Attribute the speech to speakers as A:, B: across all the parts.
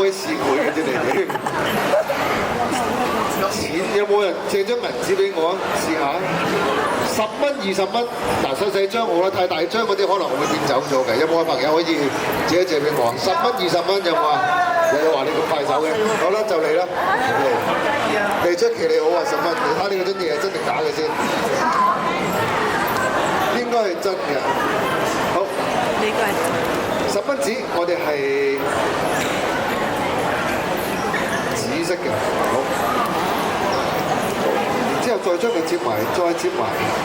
A: 鬼試會嘅啫，你哋。錢有冇人借張銀紙俾我啊？試下，10蚊、20蚊，嗱細細張好啦，太大張嗰啲可能我會變走咗嘅。有冇朋友可以借一借俾我？10蚊、20蚊有冇啊？有話你咁快手嘅，好啦就嚟啦，嚟出奇你好啊，10蚊，你睇你嗰張嘢係真定假嘅先？應該係真嘅。好，
B: 呢個係
A: 10蚊紙，我哋係紫色嘅，好。之後再將佢接埋，再接埋，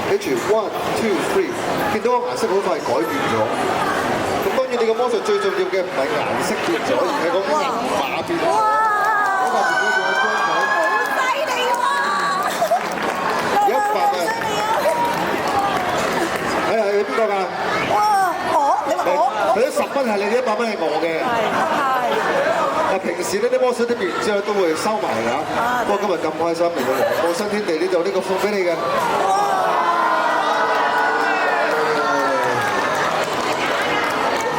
A: 跟住 1、2、3，見到個顏色好快改變咗。咁當然你個魔術最重要嘅唔係顏色變咗，而係個銀碼變咗。嗰個變咗做一張台。
B: 好犀利喎！
A: 有100嘅。係邊個㗎？
B: 哇！你話我？
A: 佢啲10蚊係你嘅，100蚊係我嘅。
B: 係。
A: 平時呢啲魔術啲完之後都會收埋㗎，不過今日咁開心嚟到黃埔新天地呢度，呢個送俾你嘅。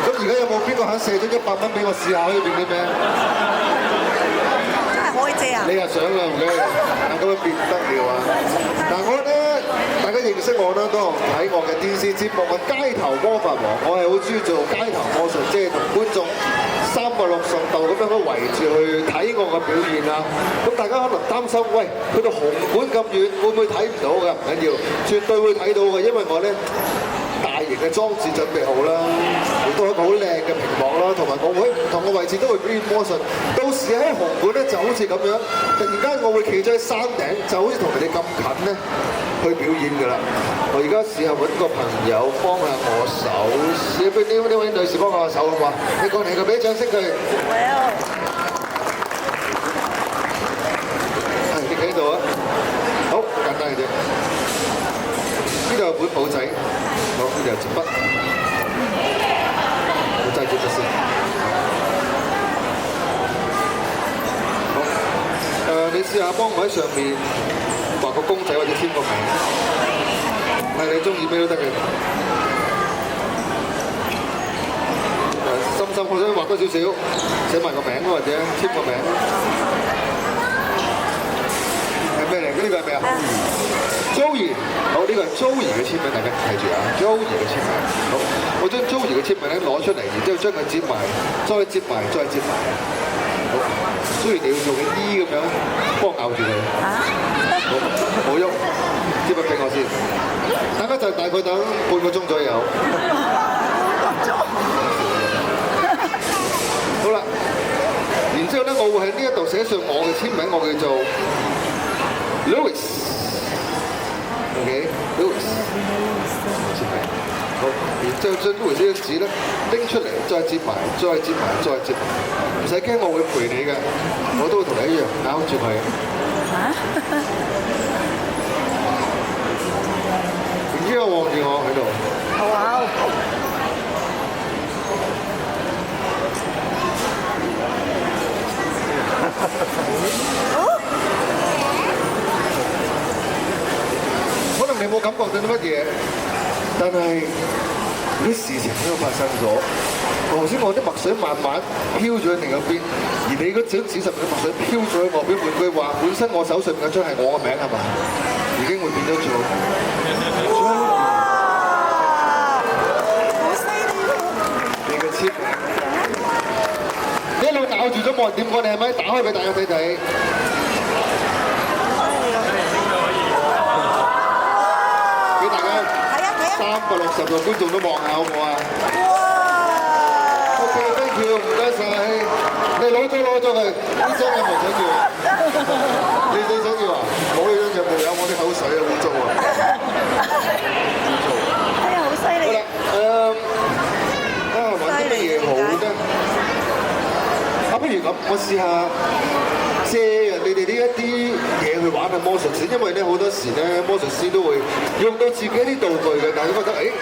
A: 咁而家有冇邊個肯射咗100蚊俾我試下可以變啲咩？
B: 真係可以借啊！
A: 你又想啊？唔該，咁樣變得了啊！嗱，我咧大家認識我啦，都睇我嘅電視節目《街頭魔法王》，我係好中意做街頭魔術，即係同觀眾360度咁樣去圍住去睇我嘅表現啦。咁大家可能擔心，喂，去到紅館咁遠，會唔會睇唔到㗎？唔緊要，絕對會睇到嘅，因為我咧大型嘅裝置準備好啦，亦都有一個好靚嘅屏幕啦，同埋我會唔同嘅位置都會表演魔術。到時喺紅館咧就好似咁樣，突然間我會企咗喺山頂，就好似同佢哋咁近咧去表演㗎啦。我而家試下揾個朋友幫下我手，試下俾呢位女士幫下我手好嘛？你過嚟個俾掌聲佢。係你企喺度啊！好簡單嘅啫。呢度有本簿仔，好，呢度有支筆，我揸住筆先。好，你試下幫我喺上面畫個公仔或者簽個名，係你中意咩都得嘅。深深，我想畫多少少，寫埋個名或者簽個名。係咩嚟？呢個係咩啊？Joey， 好，呢個係 Joey 嘅簽名，大家睇住啊 ，Joey 嘅簽名。好，我將 Joey 嘅簽名咧攞出嚟，然之後將佢接埋，再接埋，再接埋。好，雖然你要做緊 E 咁樣，幫我咬住佢。好，冇喐，接筆俾我先。大家就大概等半個鐘左右。好啦，然之後咧，我會喺呢一度寫上我嘅簽名，我叫做 Louis。OK，Louis。簽名。好，然之後將 Louis 呢張紙咧拎出嚟，再接埋，再接埋，再接埋。唔使驚，我會陪你嘅，我都會同你一樣咬住佢。然之後望住我喺度。
B: 哇！
A: 可能你冇感覺到啲乜嘢，但係啲事情都發生咗。頭先我啲墨水慢慢飄咗喺另一邊，而你嗰張紙上面嘅墨水飄咗喺我邊。換句話，本身我手上面嗰張係我嘅名係嘛？已經會變咗做。哇！好犀利喎！你嘅簽名，你一路咬住咗冇人掂過你係咪？打開俾大家睇睇。俾大家360度觀眾都望下好唔好啊？OK，thank you，唔該晒。你攞咗佢，呢張有冇想要？你想要啊？冇呢張就冇有，我啲口水啊，污糟啊！污糟。
B: 哎呀，好犀利！
A: 好啦，揾啲乜嘢好咧？不如咁，我試下借人哋呢一啲嘢去玩下魔術先，因為咧好多時咧魔術師都會用到自己啲道具嘅，但係覺得係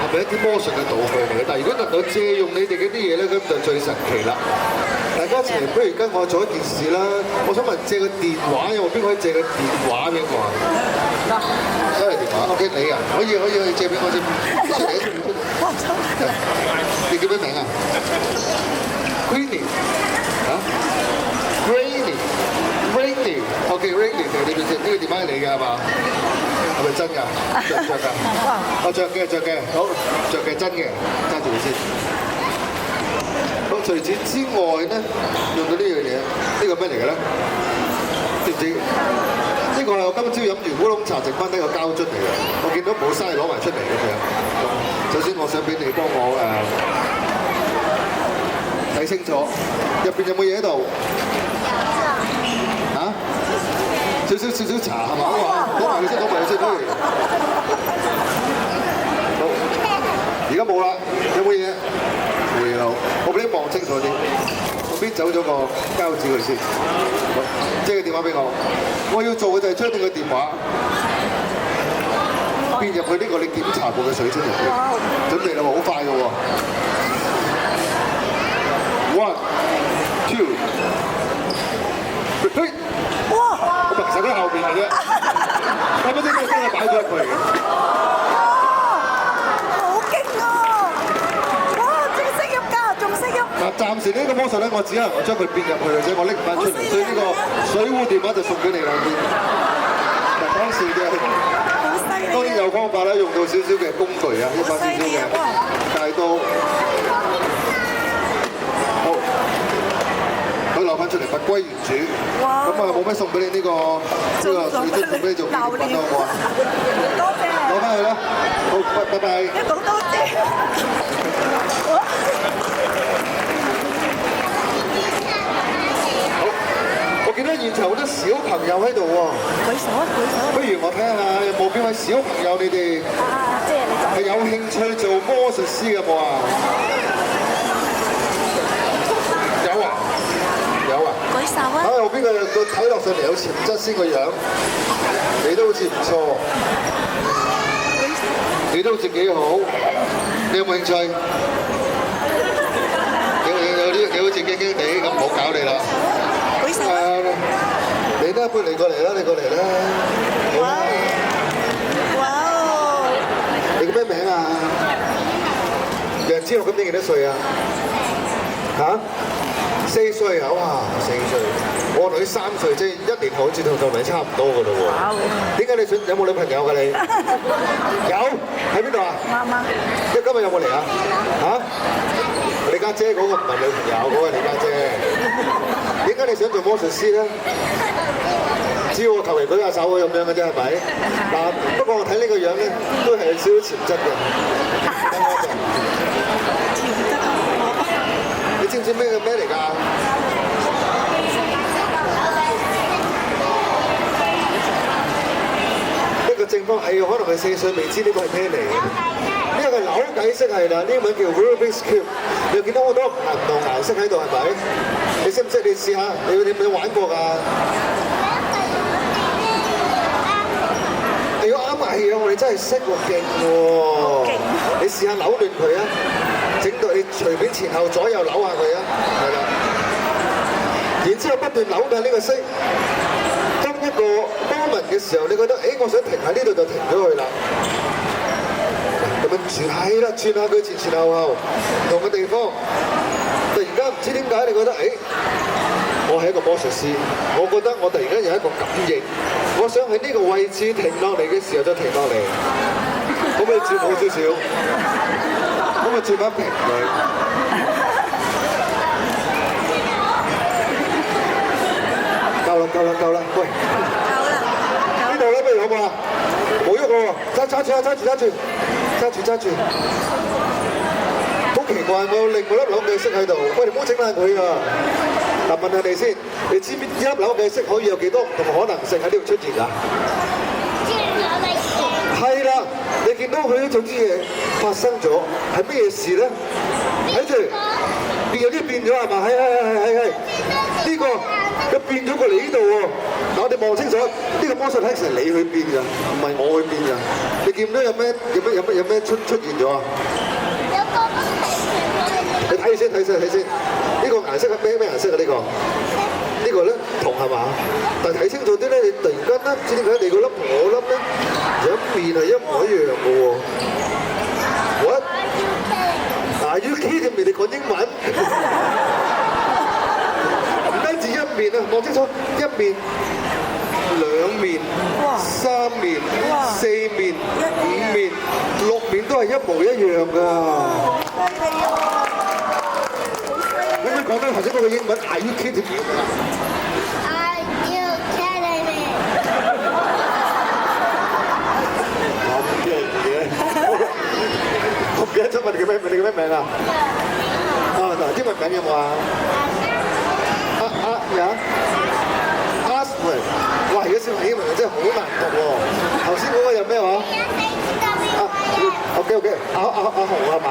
A: 咪一啲魔術嘅道具嚟嘅？但係如果能夠借用你哋嗰啲嘢咧，咁就最神奇啦！大家一齊不如跟我做一件事啦！我想問借個電話，有冇邊個可以借個電話俾我啊？收嚟電話 ，OK 你啊，可以借俾我先，出嚟。你叫咩名啊？Queenie 啊？係你嘅係嘛？係咪真㗎？着唔着㗎？我着嘅，好着嘅真嘅，揸住佢先。好，除此之外咧，用到呢樣嘢，呢個咩嚟嘅咧？知唔知？呢個係我今朝飲完烏龍茶剩翻呢個膠樽嚟嘅，我見到冇嘥攞埋出嚟咁樣。首先我想俾你幫我睇清楚，入邊有冇嘢喺度？嚇？少少茶係嘛？攞埋佢先，好。而家冇啦，有冇嘢？冇嘢啦，我俾你望清楚啲。我邊走咗個膠紙佢先，借個電話俾我。我要做嘅就係將你個電話變入去呢個你檢查過嘅水樽入邊。準備啦喎，好快嘅喎。1 2 3。
B: 哇！
A: 我其實都喺後邊嘅啫，啱啱先真係擺咗入去嘅。
B: 好勁啊！哇！仲識喐㗎，仲識喐。
A: 嗱，暫時呢個魔術咧，我只能夠將佢變入去嘅啫，我拎唔翻出嚟，所以呢個水壺電話就送俾你啦。嗱，講笑啫。
B: 好犀利！
A: 當然有方法啦，用到少少嘅工具啊，一把少少嘅大刀。好，佢留翻出嚟，物歸原主。咁啊，冇咩送俾你呢個水樽，送俾你做紀念品啦，好唔好啊？
B: 多謝。
A: 攞翻去啦。好，拜拜。
B: 一講多謝。
A: 我見到現場好多小朋友喺度喎，
B: 舉手啊！舉手。
A: 不如我睇下有冇邊位小朋友你哋
B: 即係你就
A: 係有興趣做魔術師嘅冇啊？有啊，有啊。
B: 舉手啊！
A: 睇下邊個睇落上嚟有潛質先個樣，你都好似唔錯，你都好似幾好，你有冇興趣？你好似驚驚地咁，唔好搞你啦。
B: 舉手啊！
A: 你都不如你過嚟啦，你過嚟啦。
B: 哇！哇！
A: 你叫咩名啊？楊之樂，今年幾多歲啊？嚇？4歲啊！哇，4歲。我女3歲，即係1年後好似同你差唔多噶咯喎。點解你想有冇女朋友㗎你？有？喺邊度啊？
B: 媽媽。
A: 今日有冇嚟啊？嚇？你家姐嗰個唔係女朋友，嗰個係你家姐。點解你想做魔術師咧？只要我求其舉下手咁樣嘅啫，係咪？嗱，不過我睇呢個樣咧，都係有少少潛質嘅。你知唔知咩嚟㗎？一個正方係可能係4歲未知呢個係咩嚟嘅。呢個係扭計式係啦，呢個名叫 Rubik's Cube。你見到好多唔同顏色喺度係咪？你識唔識？你試下，你有玩過㗎？你要啱埋氣啊！我哋真係識喎，勁喎！你試下扭亂佢啊！整到你隨便前後左右扭下佢啊！係啦，然之後不斷扭緊呢個色。當一個 moment 嘅時候，你覺得我想停喺呢度就停咗佢啦。咁樣轉係啦，轉下佢前後後唔同嘅地方。突然間唔知點解，你覺得我係一個魔術師，我覺得我突然間有一個感應，我想喺呢個位置停落嚟嘅時候就停落嚟，可唔可以轉好少少？可唔可以轉翻平佢？夠啦，喂！呢度咧，不如好唔好啊？冇喐喎，揸住！好奇怪，我有另外一粒扭計骰喺度，喂，你唔好整爛佢啊！嗱，問下你先，你知唔知一粒扭計骰可以有幾多唔同可能性喺呢度出現啊？係啦，你見到佢呢種啲嘢發生咗，係咩事咧？睇住，有啲變咗係嘛？係，呢個佢變咗過嚟呢度喎。嗱，我哋望清楚，呢個魔術係你去變㗎，唔係我去變㗎。你見唔到有咩出現咗啊？你睇先，呢個顏色係咩顏色啊？呢個咧銅係嘛？但係睇清楚啲咧，你突然間咧，唔知點解你個粒同我粒咧有一面係一模一樣嘅喎。What？ Are you kidding me？你講英文？唔單止一面啊，望清楚一面。2面、3面、4面、5面、6面都係一模一樣㗎。
B: 犀利啊！
A: 可唔可以講翻頭先嗰個英文 ？Are you kidding me？
C: Are you kidding me？
A: 咁勁嘅，我唔記得咗問你叫咩名？你叫咩名啊？嗱，英文名有冇啊？有。Aspen， 哇！而家小朋友英文真係好難讀喎。頭先嗰個有咩話？OK，阿紅係嘛？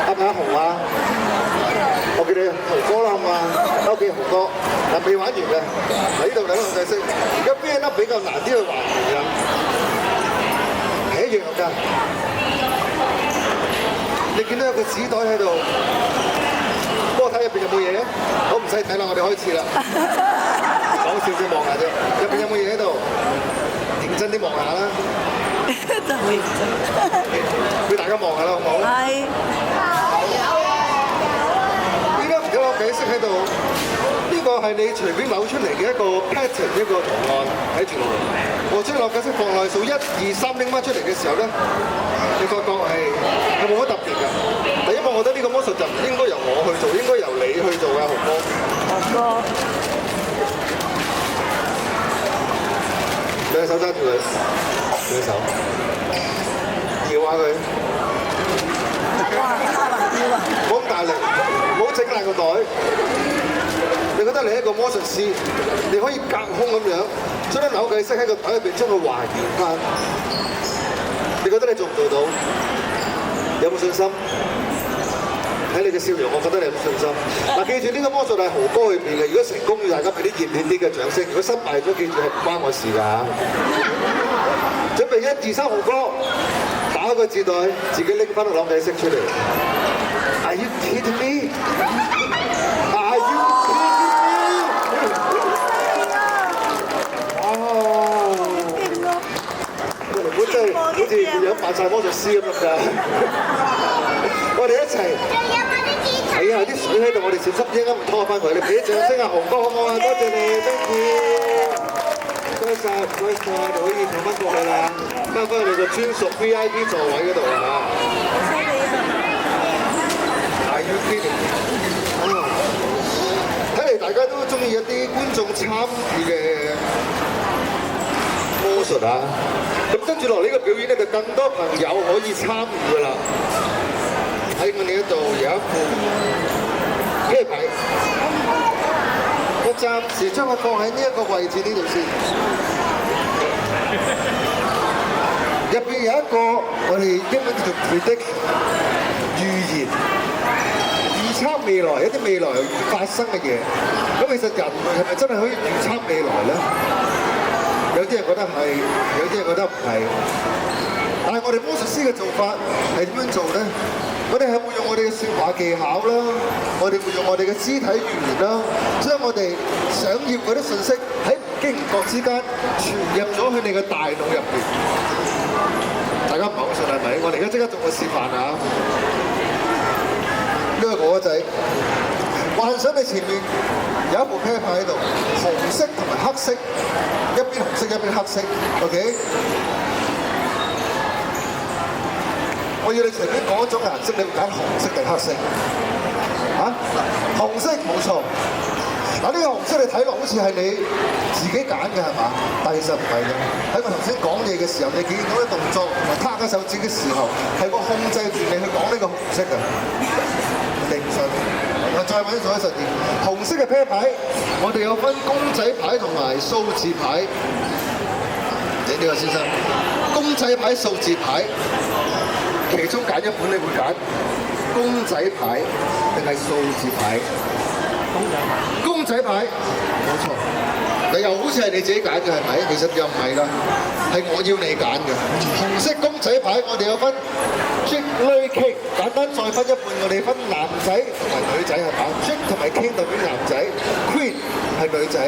A: 係咪阿紅啊？我叫你豪哥啦，好嘛 ？OK， 豪哥，嗱未玩完嘅，喺呢度兩個仔識。而家邊一粒比較難啲去還原啊？係一樣㗎。你見到有個紙袋喺度，幫我睇入邊有冇嘢？我唔使睇啦，我哋開始啦。講少少望下啫，入邊有冇嘢喺度？認真啲望下啦。
B: 真係認真。
A: 俾大家望下啦，好唔好？
B: 係。
A: 依家有個計骰喺度，呢個係你隨便扭出嚟嘅一個 pattern 一個圖案，睇住我。我將個計骰放落去數1、2、3拎翻出嚟嘅時候咧，你發覺係冇乜特別㗎。但因為我覺得呢個魔術就唔應該由我去做，應該由你去做㗎，豪哥。
B: 豪哥。
A: 兩手揸住佢，兩手搖下佢。
B: 哇！
A: 冇咁大力，唔好整爛個袋。你覺得你係一個魔術師，你可以隔空咁樣將啲扭計骰喺個袋入邊將佢還原翻。你覺得你做唔做到？有冇信心？睇你嘅笑容，我覺得你有信心。嗱，記住呢個魔術係豪哥去變嘅。如果成功，要大家俾啲熱烈啲嘅掌聲；如果失敗咗，記住係唔關我事㗎嚇。準備1、2、3，豪哥打開個紙袋，自己拎翻個扭計骰出嚟。Are you kidding me？ Are you kidding me？ 哦！本真係好似有扮晒魔術師咁㗎。我哋一齊睇下啲水喺度，我哋小心啲啱唔拖翻佢。你俾啲掌聲啊，豪哥好唔好啊？多謝你 ，thank you。唔該晒，唔該晒，你可以坐翻過去啦，翻返去你個專屬 VIP 座位嗰度啦嚇。
B: 犀利啊！
A: Are you kidding？ 睇嚟大家都中意一啲觀眾參與嘅魔術啊！咁跟住落呢個表演咧，就更多朋友可以參與㗎啦。喺我哋呢度有一副啤牌，我暫時將佢放喺呢一個位置呢度先。入邊有一個我哋英文叫做 predict 預言。預測未來一啲未來發生嘅嘢，咁其實人類係咪真係可以預測未來咧？有啲人覺得係，有啲人覺得唔係。但係我哋魔術師嘅做法係點樣做咧？我哋係會用我哋嘅説話技巧啦，我哋會用我哋嘅肢體語言啦，將我哋想要嗰啲信息喺唔經唔覺之間傳入咗去你嘅大腦入邊。大家唔係好信係咪？我哋而家即刻做個示範啊！呢個哥哥仔，幻想你前面有一部啤牌喺度，紅色同埋黑色，一邊紅色一邊黑色 ，OK？ 我要你隨便講一種顏色，你會揀紅色定黑色？嚇？紅色冇錯。嗱，呢個紅色你睇落好似係你自己揀嘅係嘛？但其實唔係嘅。喺我頭先講嘢嘅時候，你見到啲動作同埋攤緊手指嘅時候，係我控制住你去講呢個紅色嘅。你唔信？我再揾做一實驗。紅色嘅啤牌，我哋有分公仔牌同埋數字牌。你呢個先生，公仔牌、數字牌，其中揀一本，你會揀公仔牌定係數字牌？公仔牌，冇錯。你又好似係你自己揀嘅係咪？其實又唔係㗎，係我要你揀嘅。紅色公仔牌，我哋有分 Jack、女 King， 簡單再分一半，我哋分男仔同埋女仔係嘛 ？Jack 同埋 King 代表男仔 ，Queen 係女仔。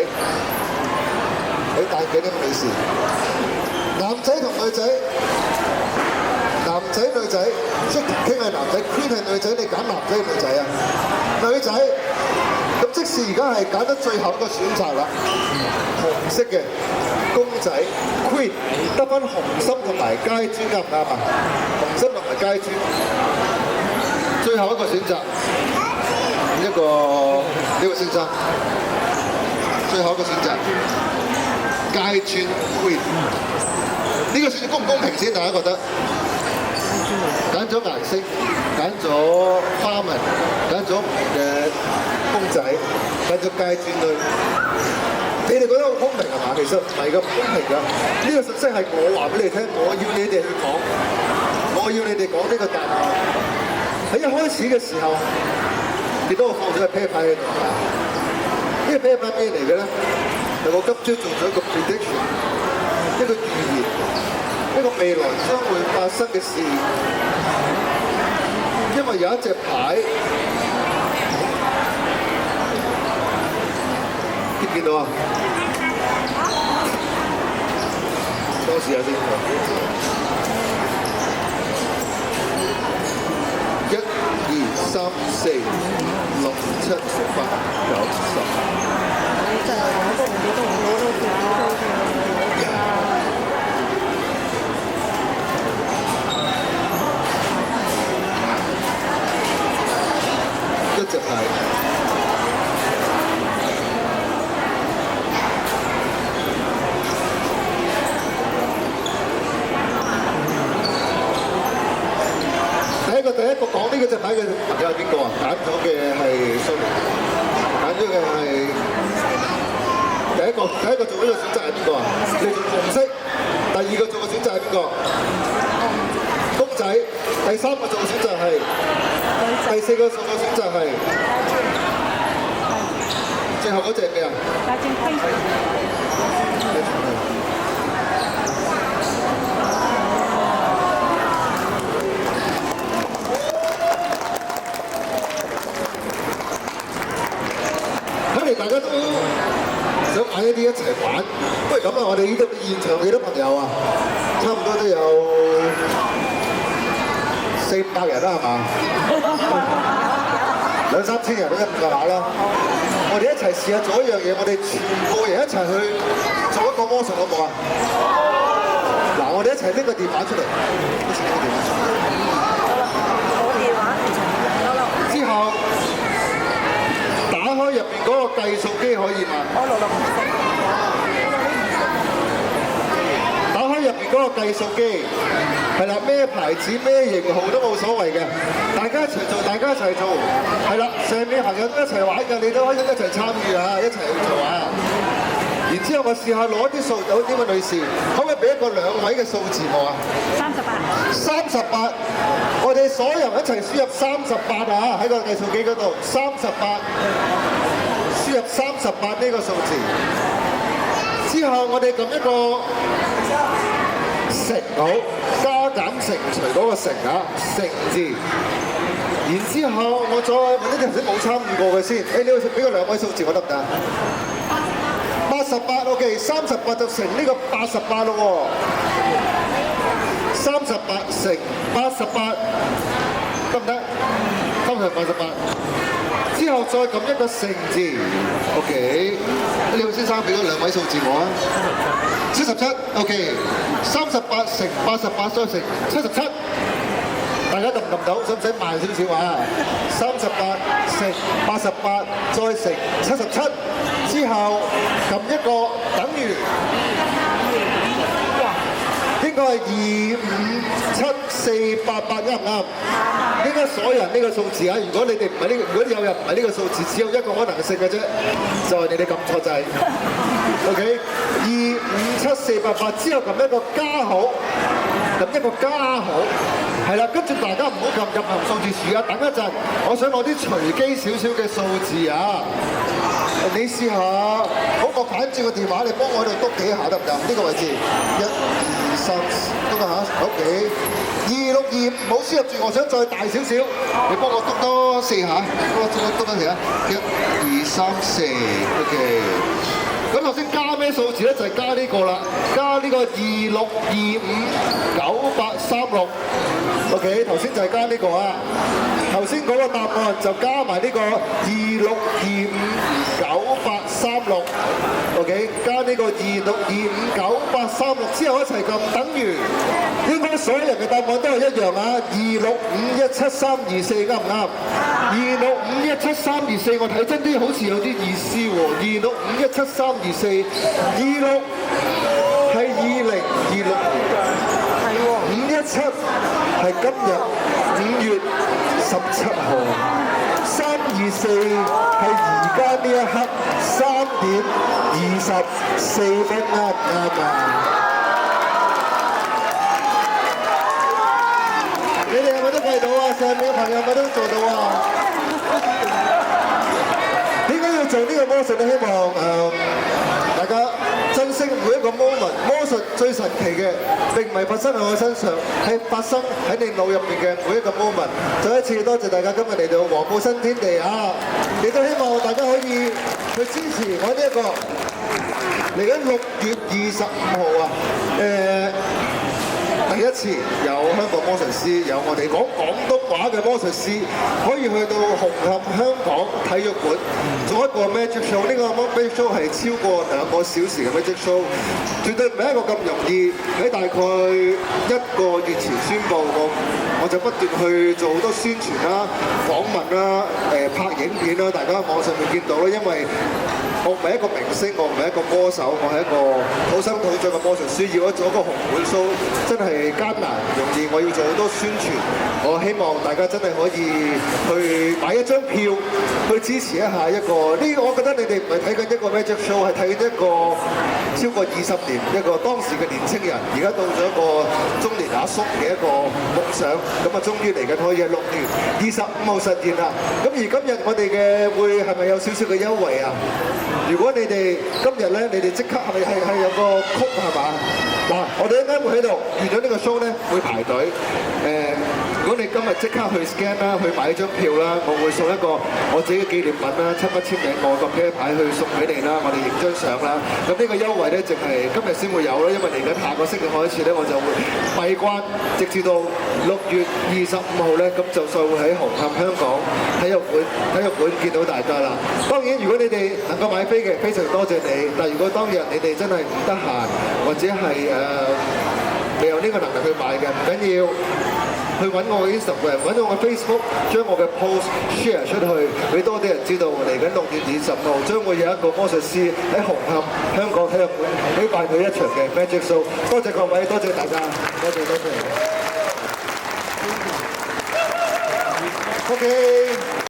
A: 你戴幾多女士？男仔同女仔，男仔女仔 ，Jack 同 King 係男仔 ，Queen 係女仔，你揀男仔定女仔啊？女仔。咁即使而家係揀得最後一個選擇啦，紅色嘅。公仔 Queen 得翻紅心同埋階磚啱唔啱啊？紅心同埋階磚，最後一個選擇，呢個先生，最後一個選擇階磚 Queen， 呢個選擇公唔公平先？大家覺得？揀咗顏色，揀咗花紋，揀咗唔同嘅公仔，揀咗階磚類。你哋覺得好公平係嘛？其實唔係咁公平㗎。呢個信息係我話俾你聽，我要你哋去講，我要你哋講呢個答案。喺一開始嘅時候，你都放咗個啤牌喺度係嘛？呢個啤牌咩嚟嘅咧？係我今朝做咗一個 prediction， 一個預言，一個未來將會發生嘅事。因為有一隻牌，見唔見到啊？多試下先。1、2、3、4、6、7、8、9、10。一隻牌。第一個講呢個隻牌嘅朋友係邊個啊？揀咗嘅係Sorry，揀咗嘅係第一個做呢個選擇係邊個啊？你做紅色。第二個做嘅選擇係邊個？公仔。第三個做嘅選擇係。第四個做嘅選擇係。最後嗰隻咩啊？大家都想買一啲一齊玩，不如咁啊！我哋呢度現場幾多朋友啊？差唔多都有400人啦，係嘛？2、3千人都咁上下啦。我哋一齊試下做一樣嘢，我哋全部人一齊去做一個魔術，好唔好啊？嗱，我哋一齊拎個電話出嚟，一齊拎個電話出嚟。之後。打開入邊嗰個計數機可以嘛？打開入邊嗰個計數機，係啦，咩牌子咩型號都冇所謂嘅，大家一齊做，大家一齊做，係啦，上面朋友都一齊玩㗎，你都可以一齊參與啊，一齊去做啊！然之後我試下攞啲數，有呢位女士，可唔可以俾一個2位嘅數字我啊？38，我哋所有人一齊輸入38啊！喺個計數機嗰度，38，輸入38呢個數字。之後我哋撳一個乘號，加減乘除嗰個乘啊，乘字。然之後我再問啲頭先冇參與過嘅先，你要俾個2位數字我得唔得？88 OK， 38就乘呢個88咯喎，38乘88得唔得？38之後再撳一個乘字 ，OK。呢位先生俾咗2位數字我啊，77 OK。38乘88再乘77，大家撳唔撳到？使唔使慢少少啊？38乘88再乘77。之後撳一個等於，應該係25748啱唔啱？應該所有人呢個數字啊！如果你哋唔係呢個，如果有人唔係呢個數字，只有一個可能性嘅啫，就係你哋撳錯掣。OK， 25748之後撳一個加號，撳一個加號，係啦，跟住大家唔好撳任何數字樹啊！等一陣，我想攞啲隨機少少嘅數字啊！你試下，好過反轉個電話，你幫我喺度篤幾下得唔得？呢個位置，1、2、3，篤下，OK。2625，唔好輸入住，我想再大少少，你幫我篤多4下，幫我篤多4下，1、2、3、4，OK。咁頭先加咩數字咧？就係加呢個啦，加呢個26259836。OK， 頭先就係加呢個啊。頭先嗰個答案就加埋呢個26259836。OK， 加呢個26259836之後一齊撳，等於應該所有人嘅答案都係一樣啊！26517324啱唔啱？26517324我睇真啲好似有啲意思喎！26517324 26係2026年，
B: 係喎。
A: 517係今日5月17號，324係而家呢一刻3點24分啱唔啱啊？你哋係咪都計到啊？上面嘅朋友咪都做到啊？點解要做呢個魔術咧？希望大家珍惜每一個 moment。魔術最神奇嘅並唔係發生喺我身上，係發生喺你腦入邊嘅每一個 moment。再一次多謝大家今日嚟到黃埔新天地啊！亦都希望大家可以去支持我呢一個嚟緊6月25號啊！第一次有香港魔術師，有我哋講廣東話嘅魔術師，可以去到紅磡香港體育館做一個 magic show。呢個 magic show 係超過2個小時嘅 magic show， 絕對唔係一個咁容易。喺大概1個月前宣佈，我就不斷去做好多宣傳啦、訪問啦、拍影片啦，大家喺網上面見到啦。因為我唔係一個明星，我唔係一個歌手，我係一個土生土長嘅魔術師。要做一個紅館 show 真係艱難容易，我要做好多宣傳。我希望大家真係可以去買一張票去支持一下一個呢個。我覺得你哋唔係睇緊一個 magic show， 係睇緊一個超過20年一個當時嘅年青人，而家到咗一個中年阿叔嘅一個夢想。咁啊，終於嚟緊可以喺6月25號實現啦。咁而今日我哋嘅會係咪有少少嘅優惠啊？如果你哋今日咧，你哋即刻係有個曲係嘛？嗱，我哋一陣會喺度完咗呢個 show 咧，會排隊。如果你今日即刻去 scan 啦，去買張票啦，我會送一個我自己嘅紀念品啦，親筆簽名我個啤牌去送俾你啦，我哋影張相啦。咁呢個優惠咧，淨係今日先會有啦，因為嚟緊下個星期開始咧，我就會閉關，直至到6月25號咧，咁就再會喺紅磡香港體育館見到大家啦。當然，如果你哋能夠買飛嘅，非常多謝你。但如果當日你哋真係唔得閒，或者係未有呢個能力去買嘅，唔緊要。去揾我嘅 Instagram， 揾我嘅 Facebook， 將我嘅 post share 出去，俾多啲人知道。嚟緊6月25號將會有一個魔術師喺紅磡香港體育館舉辦佢一場嘅 Magic Show。多謝各位，多謝大家，多謝多謝。OK。